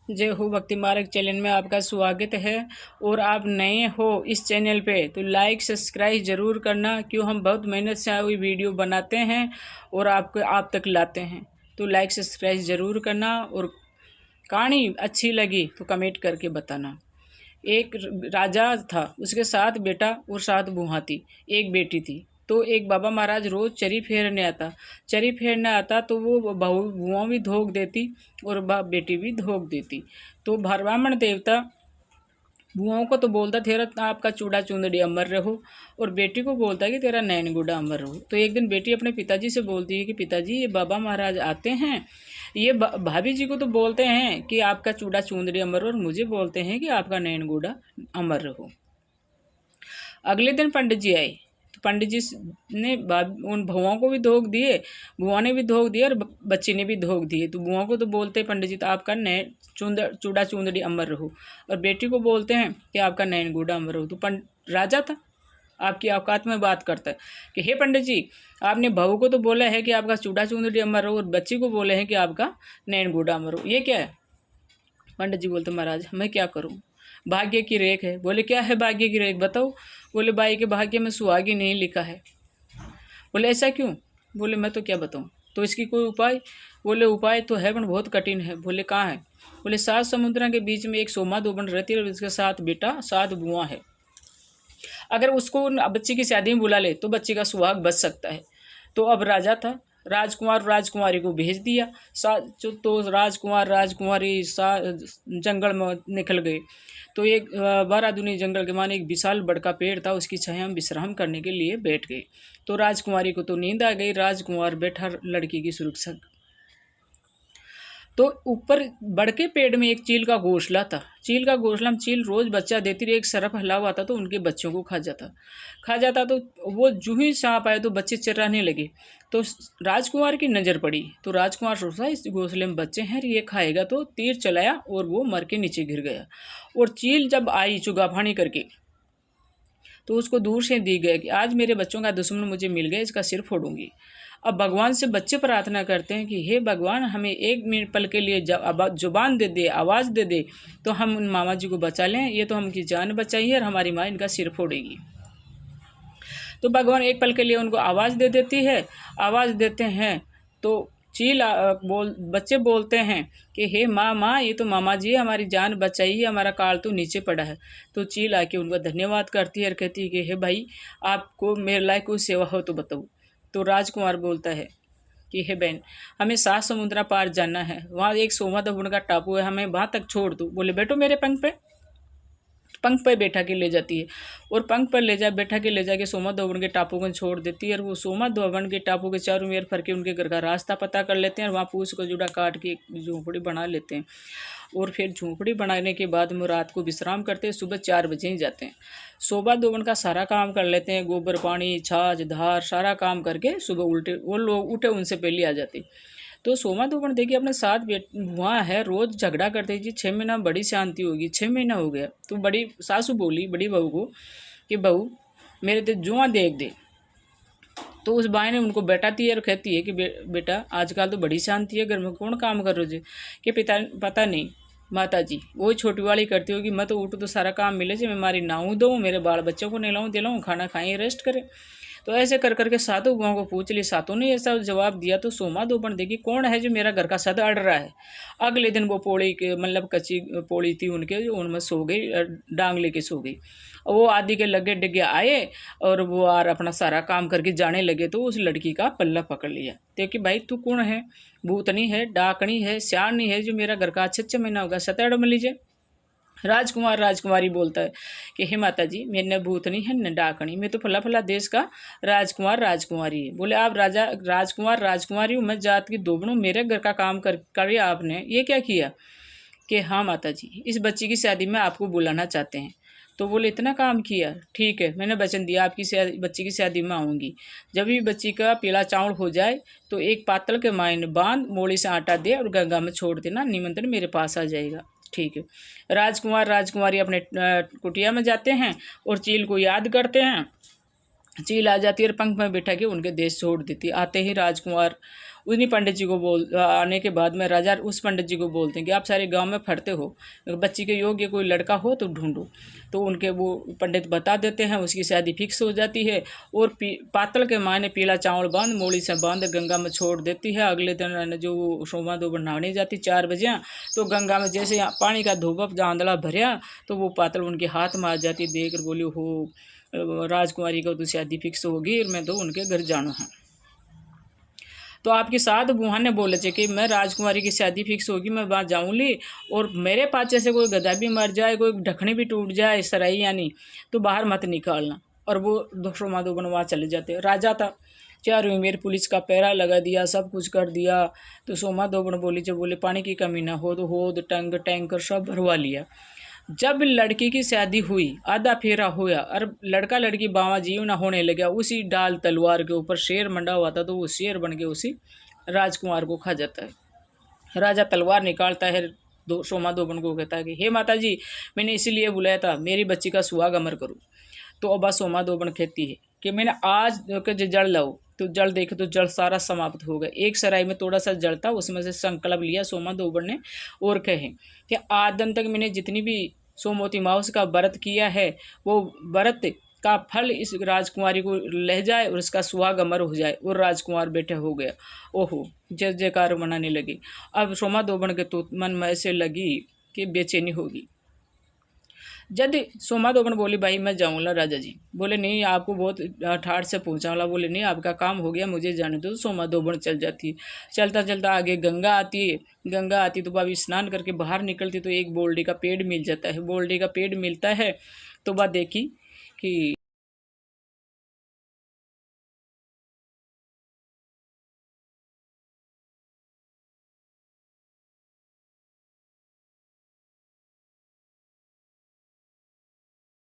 जय हो भक्ति मार्ग चैनल में आपका स्वागत है। और आप नए हो इस चैनल पे तो लाइक सब्सक्राइब जरूर करना, क्यों हम बहुत मेहनत से हुई वीडियो बनाते हैं और आपको आप तक लाते हैं। तो लाइक सब्सक्राइब जरूर करना और कहानी अच्छी लगी तो कमेंट करके बताना। एक राजा था, उसके 7 बेटा और 7 बुआ थी, एक बेटी थी। तो एक बाबा महाराज रोज चरी फेरने आता तो वो बहू बुआ भी धोख देती और बेटी भी धोख देती। तो ब्राह्मण देवता बुआओं को तो बोलता तेरा आपका चूड़ा चूंदड़ी अमर रहो, और बेटी को बोलता है कि तेरा नैन गुड़ा अमर रहो। तो एक दिन बेटी अपने पिताजी से बोलती है कि पिताजी ये बाबा महाराज आते हैं, ये भाभी जी को तो बोलते हैं कि आपका चूड़ा चूंदड़ी अमर रहो, और मुझे बोलते हैं कि आपका नैन गुड़ा अमर रहो। अगले दिन पंडित जी आए तो पंडित जी ने उन भुआओं को भी धोख दिए, बुआ ने भी धोख दिए और बच्ची ने भी धोख दिए। तो बुआ को तो बोलते हैं पंडित जी तो आपका नैन चूड़ा चूंदड़ी अमर रहो, और बेटी को बोलते हैं कि आपका नैन गुड़ा अमर रहो। तो राजा था, आपकी औकात में बात करता है कि हे पंडित जी, आपने बहू को तो बोला है कि आपका चूड़ा चूंदड़ी अमर रहो और बच्ची को बोले हैं कि आपका नैन गुड़ा अमर रहो, ये क्या है? पंडित जी बोलते महाराज मैं क्या करूं, भाग्य की रेख है। बोले क्या है भाग्य की रेख, बताओ। बोले बाई के भाग्य में सुहागी नहीं लिखा है। बोले ऐसा क्यों? बोले मैं तो क्या बताऊं, तो इसकी कोई उपाय? बोले उपाय तो है पर बहुत कठिन है। बोले कहाँ है? बोले 7 समुद्रों के बीच में एक सोमा दोबन रहती है और उसके 7 बेटा 7 बुआ है। अगर उसको बच्ची की शादी में बुला ले तो बच्ची का सुहाग बच सकता है। तो अब राजा था, राजकुमार राजकुमारी को भेज दिया। तो राजकुमार राजकुमारी जंगल में निकल गए। तो एक बारादुनी जंगल के माने एक विशाल बड़का पेड़ था, उसकी छाया में विश्राम करने के लिए बैठ गए। तो राजकुमारी को तो नींद आ गई, राजकुमार बैठा लड़की की सुरक्षा। तो ऊपर बड़के पेड़ में एक चील का घोंसला था। चील का घोंसला में चील रोज बच्चा देती रही, एक सरफ हलाव आता तो उनके बच्चों को खा जाता। तो वो जूं ही सांप आए तो बच्चे चिर्राने लगे। तो राजकुमार की नज़र पड़ी तो राजकुमार सोचा इस घोंसले में बच्चे हैं, ये खाएगा। तो तीर चलाया और वो मर के नीचे गिर गया। और चील जब आई चुगाफानी करके तो उसको दूर से दी गया कि आज मेरे बच्चों का दुश्मन मुझे मिल गया, इसका सिर फोड़ूंगी। अब भगवान से बच्चे प्रार्थना करते हैं कि हे भगवान, हमें 1 मिनट पल के लिए जुबान दे दे, आवाज़ दे दे तो हम उन मामा जी को बचा लें। ये तो हमकी जान बचाई है और हमारी माँ इनका सिर फोड़ेगी। तो भगवान एक पल के लिए उनको आवाज़ दे देती है। आवाज़ देते हैं तो चील बच्चे बोलते हैं कि हे माँ ये तो मामा जी हमारी जान बचाई है, हमारा काल तो नीचे पड़ा है। तो चील आके उनका धन्यवाद करती है और कहती है कि हे भाई, आपको मेरे लायक कोई सेवा हो तो बताओ। तो राजकुमार बोलता है कि हे बहन, हमें 7 समुद्र पार जाना है, वहाँ एक सोमा दबुण का टापू है, हमें वहाँ तक छोड़ दो। बोले बैठो मेरे पंख पे बैठा के ले जाती है और पंख पर बैठा के ले जाके सोमा धोवन के टापू को छोड़ देती है। और वो सोमा धोवन के टापू के चारों मेर फर के उनके घर का रास्ता पता कर लेते हैं और वहाँ पूछ को जुड़ा काट के झोंपड़ी बना लेते हैं। और फिर झोंपड़ी बनाने के बाद वो रात को विश्राम करते हैं, सुबह 4 बजे ही जाते हैं। सोमा धोवन का सारा काम कर लेते हैं, गोबर पानी छाछ धार सारा काम करके सुबह वो लोग उठे उनसे पहले आ जाते। तो सोमा धोबन देखिए अपने साथ वहाँ है, रोज झगड़ा करते जी 6 महीना बड़ी शांति होगी। 6 महीना हो गया तो बड़ी सासू बोली बड़ी बहू को कि बहू मेरे तो जुआ देख दे। तो उस बाई ने उनको बैठाती है और कहती है कि बेटा आजकल तो बड़ी शांति है, घर में कौन काम कर रहे हो? कि पता नहीं माता जी, वही छोटी वाली करती होगी, मैं तो उठू तो सारा काम मिले जी, मैं मारी नहाऊँ दो, मेरे बाल बच्चों को नहलाऊँ दिलाऊँ, खाना खाएँ रेस्ट करें। तो ऐसे कर करके 7 बुआओं को पूछ ली, 7 ने ऐसा जवाब दिया। तो सोमा धोबन देखी कौन है जो मेरा घर का सद अड़ रहा है। अगले दिन वो पौड़ी के मतलब कच्ची पौड़ी थी उनके, जो उनमें सो गई, डांग लेके सो गई। वो आदि के लगे डिगे आए और वो आर अपना सारा काम करके जाने लगे। तो उस लड़की का पल्ला पकड़ लिया, तो कि भाई तू कौन है? भूतनी है, डाकनी है, स्यानी है जो मेरा घर का 6 महीना होगा सत अड़ में लीजिए। राजकुमार राजकुमारी बोलता है कि हे माता जी, मैं न भूतनी है न डाकनी, मैं तो फला फला देश का राजकुमार राजकुमारी है। बोले आप राजकुमार राजकुमारी हूँ, मैं जात की दोबन हूँ, मेरे घर का काम कर आपने ये क्या किया? कि हाँ माता जी, इस बच्ची की शादी में आपको बुलाना चाहते हैं। तो बोले इतना काम किया, ठीक है, मैंने वचन दिया आपकी बच्ची की शादी में आऊँगी। जब भी बच्ची का पीला चावल हो जाए तो एक पातल के मायने बांध मोड़ी से आटा दे और गंगा में छोड़ देना, निमंत्रण मेरे पास आ जाएगा। ठीक है। राजकुमार राजकुमारी अपने कुटिया में जाते हैं और चील को याद करते हैं। चील आ जाती है और पंख में बैठा के उनके देश छोड़ देती। आते ही राजकुमार उन्हीं पंडित जी को आने के बाद में राजा उस पंडित जी को बोलते हैं कि आप सारे गांव में फरते हो, बच्ची के योग्य कोई लड़का हो तो ढूंढो। तो उनके वो पंडित बता देते हैं, उसकी शादी फिक्स हो जाती है। और पातल के माँ ने पीला चावल बांध मोड़ी से बांध गंगा में छोड़ देती है। अगले दिन जो सोमा दोबड़ नहाने जाती 4 बजे, तो गंगा में जैसे पानी का धोबा आंधला भरिया तो वो पातल उनके हाथ में आ जाती, देख कर बोली हो राजकुमारी का तो शादी फिक्स होगी और मैं तो उनके घर जाना है। तो आपकी साध बुआ ने बोले थे कि मैं राजकुमारी की शादी फिक्स होगी, मैं वहाँ जाऊँगी और मेरे पाचे से कोई गधा भी मर जाए, कोई ढकनी भी टूट जाए सराई यानी, तो बाहर मत निकालना। और वो सोमा दोबड़ वहाँ चले जाते। राजा था, चारों मेरे पुलिस का पहरा लगा दिया, सब कुछ कर दिया। तो सोमा दोबड़ बोली जब बोले पानी की कमी ना हो तो होद टंग टैंकर सब भरवा लिया। जब लड़की की शादी हुई, आधा फेरा हुआ और लड़का लड़की बावा जीव ना होने लगा, उसी डाल तलवार के ऊपर शेर मंडा हुआ था, तो वो शेर बन के उसी राजकुमार को खा जाता है। राजा तलवार निकालता है, सोमा दोबड़ को कहता है कि हे माता जी, मैंने इसीलिए बुलाया था, मेरी बच्ची का सुहाग अमर करूँ। तो अब सोमा दोबड़ कहती है कि मैंने आज के जल लाओ, तो जल देखे तो जल सारा समाप्त हो गया। एक सराय में थोड़ा सा जल था, उसमें से संकल्प लिया सोमा दोबड़ ने और कहे कि आज दिन तक मैंने जितनी भी सोमवती माउस का व्रत किया है, वो व्रत का फल इस राजकुमारी को ले जाए और इसका सुहाग अमर हो जाए। और राजकुमार बेटे हो गया। ओहो, जय जयकार मनाने लगी। अब सोमा दोबड़ के तो मन में ऐसे लगी कि बेचैनी होगी। जब सोमा दोबड़ बोली भाई मैं जाऊँगा राजा जी, बोले नहीं आपको बहुत ठाठ से पहुँचाऊँगा। बोले नहीं आपका काम हो गया, मुझे जाने दो। सोमा दोबड़ चल जाती है। चलता चलता आगे गंगा आती है। गंगा आती तो भाभी स्नान करके बाहर निकलती तो एक बोल्डी का पेड़ मिल जाता है। बोल्डी का पेड़ मिलता है तो वह देखी कि